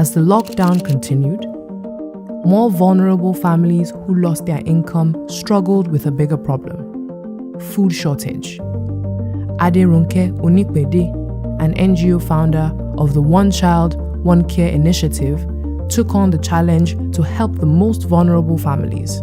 As the lockdown continued, more vulnerable families who lost their income struggled with a bigger problem: food shortage. Aderunke Onikbede, an NGO founder of the One Child, One Care initiative, took on the challenge to help the most vulnerable families.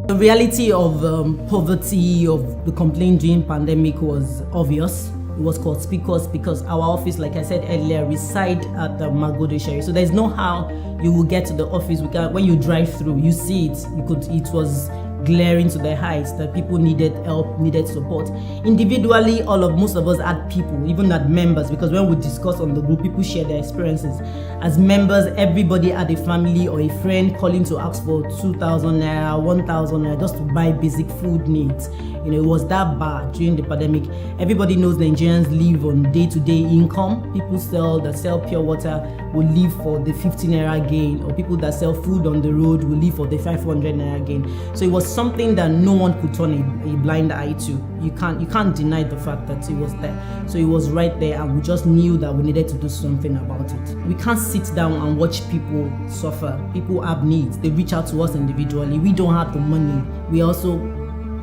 The reality of poverty, of the complaint during pandemic was obvious. It was conspicuous because our office, like I said earlier, reside at the Magodo Sherry. So there's no how you will get to the office. When you drive through, you see it. It was glaring to their eyes that people needed help, needed support. Individually, most of us had people, even as members, because when we discuss on the group, people share their experiences. As members, everybody had a family or a friend calling to ask for 2,000 naira, 1,000 naira just to buy basic food needs. It was that bad during the pandemic. Everybody knows Nigerians live on day-to-day income. People that sell pure water will live for the 50 naira gain, or people that sell food on the road will live for the 500 naira gain. So it was something that no one could turn a blind eye to. You can't deny the fact that it was there. So it was right there, and we just knew that we needed to do something about it. We can't sit down and watch people suffer. People have needs. They reach out to us individually. We don't have the money. We also,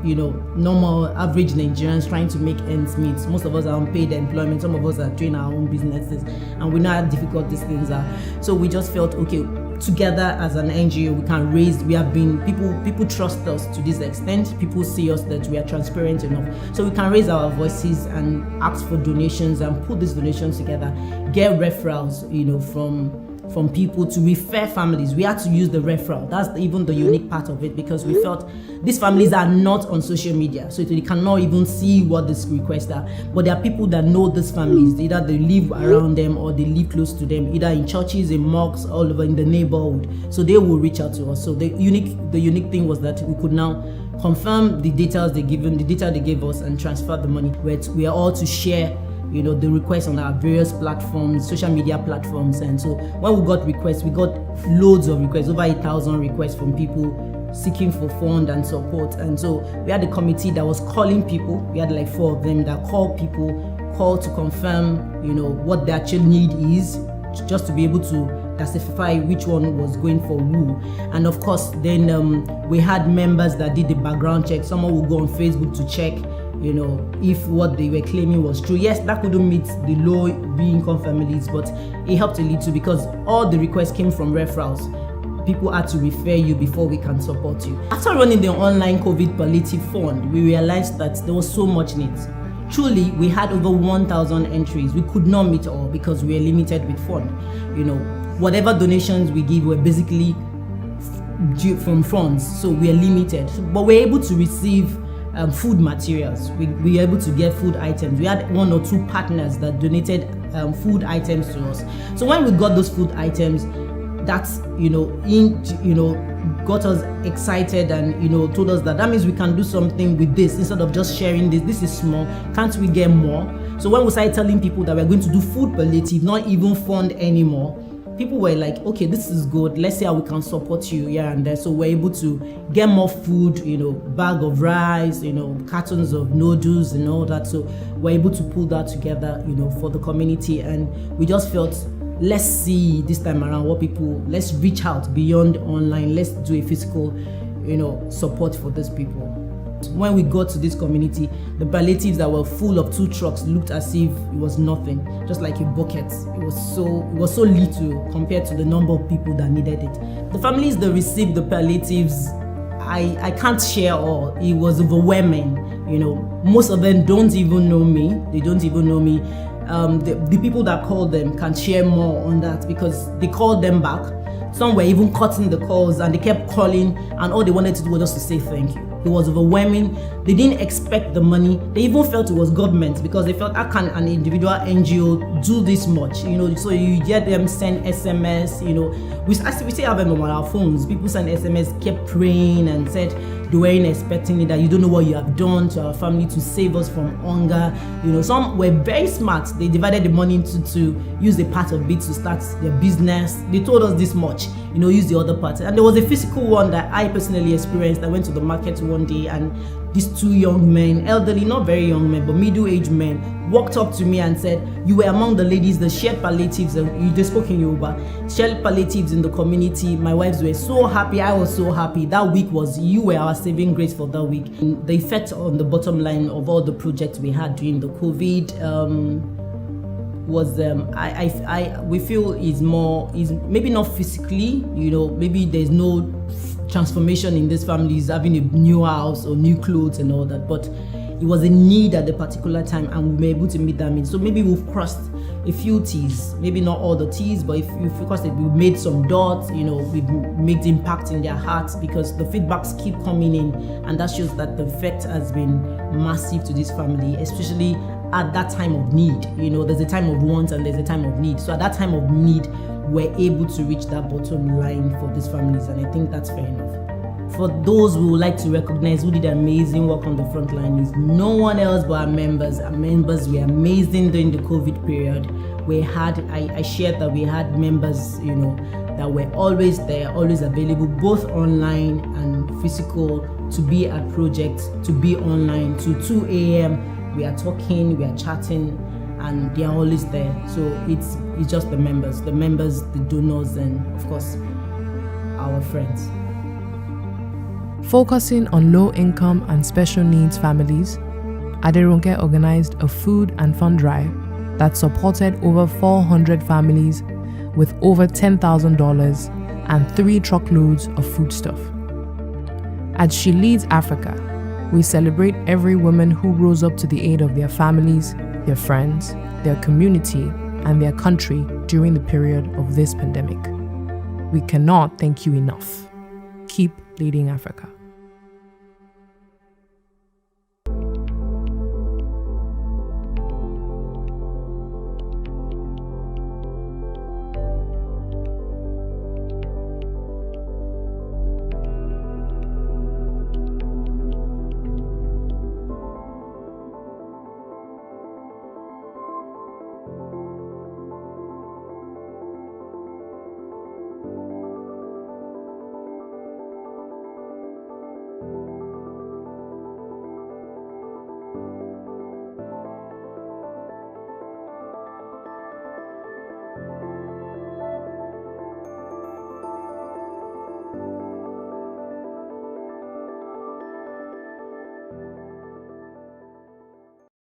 normal average Nigerians trying to make ends meet. Most of us are on paid employment. Some of us are doing our own businesses, and we know how difficult these things are. So we just felt, okay, together as an NGO, we can raise. People trust us to this extent. People see us that we are transparent enough, so we can raise our voices and ask for donations and put these donations together. Get referrals, from people to refer families. We had to use the referral. That's even the unique part of it, because we felt these families are not on social media, so they cannot even see what this requests are. But there are people that know these families. Either they live around them or they live close to them, either in churches, in mosques, all over in the neighborhood. So they will reach out to us. So the unique thing was that we could now confirm the data they gave us and transfer the money. We are all to share the requests on our various platforms, social media platforms. And so when we got requests, we got loads of requests, over 1,000 requests from people seeking for fund and support. And so we had a committee that was calling people. We had like 4 of them that called to confirm, what their actual need is, just to be able to classify which one was going for who. And of course, then we had members that did the background check. Someone would go on Facebook to check if what they were claiming was true. Yes, that couldn't meet the low income families, but it helped a little because all the requests came from referrals. People had to refer you before we can support you. After running the online COVID palliative fund, we realized that there was so much needs. Truly, we had over 1,000 entries. We could not meet all because we were limited with fund. Whatever donations we give were basically from funds, so we are limited. But we're able to receive food materials. We were able to get food items. We had 1 or 2 partners that donated food items to us. So when we got those food items, that's got us excited and told us that means we can do something with this instead of just sharing this. This is small. Can't we get more? So when we started telling people that we're going to do food palliative, not even fund anymore, people were like, okay, this is good. Let's see how we can support you here and there. So we're able to get more food, bag of rice, cartons of noodles and all that. So we're able to pull that together, for the community. And we just felt, let's see this time around let's reach out beyond online. Let's do a physical, support for these people. When we got to this community, the palliatives that were full of 2 trucks looked as if it was nothing, just like a bucket. It was so little compared to the number of people that needed it. The families that received the palliatives, I can't share all. It was overwhelming. Most of them don't even know me. They don't even know me. The people that called them can share more on that because they called them back. Some were even cutting the calls and they kept calling, and all they wanted to do was just to say thank you. It was overwhelming. They didn't expect the money. They even felt it was government because they felt, how can an individual NGO do this much? So you get them send SMS, we still have them on our phones. People send SMS, kept praying and said they weren't expecting it, that you don't know what you have done to our family to save us from hunger. Some were very smart. They divided the money to use a part of it to start their business. They told us this much, use the other part. And there was a physical one that I personally experienced. I went to the market one day and these two young men, elderly, not very young men, but middle-aged men, walked up to me and said, you were among the ladies that shared palliatives, they spoke in Yoruba, shared palliatives in the community. My wives were so happy, I was so happy. That week you were our saving grace for that week. And the effect on the bottom line of all the projects we had during the COVID was we feel is maybe not physically, maybe there's no transformation in this family, is having a new house or new clothes and all that, but it was a need at the particular time and we were able to meet that need. So maybe we've crossed a few T's, maybe not all the T's, but if you focus it, we made some dots, we've made impact in their hearts because the feedbacks keep coming in, and that shows that the effect has been massive to this family, especially at that time of need. There's a time of want and there's a time of need. So at that time of need, we're able to reach that bottom line for these families, and I think that's fair enough. For those who would like to recognize who did amazing work on the front line, is no one else but our members. Our members were amazing during the COVID period. I shared that we had members, that were always there, always available, both online and physical, to be at projects, to be online, to 2 a.m. We are talking, we are chatting, and they are always there. So it's just the members, the donors, and of course, our friends. Focusing on low-income and special needs families, Aderonke organized a food and fund drive that supported over 400 families with over $10,000 and 3 truckloads of foodstuff. At She Leads Africa, we celebrate every woman who rose up to the aid of their families, their friends, their community, and their country during the period of this pandemic. We cannot thank you enough. Keep leading Africa.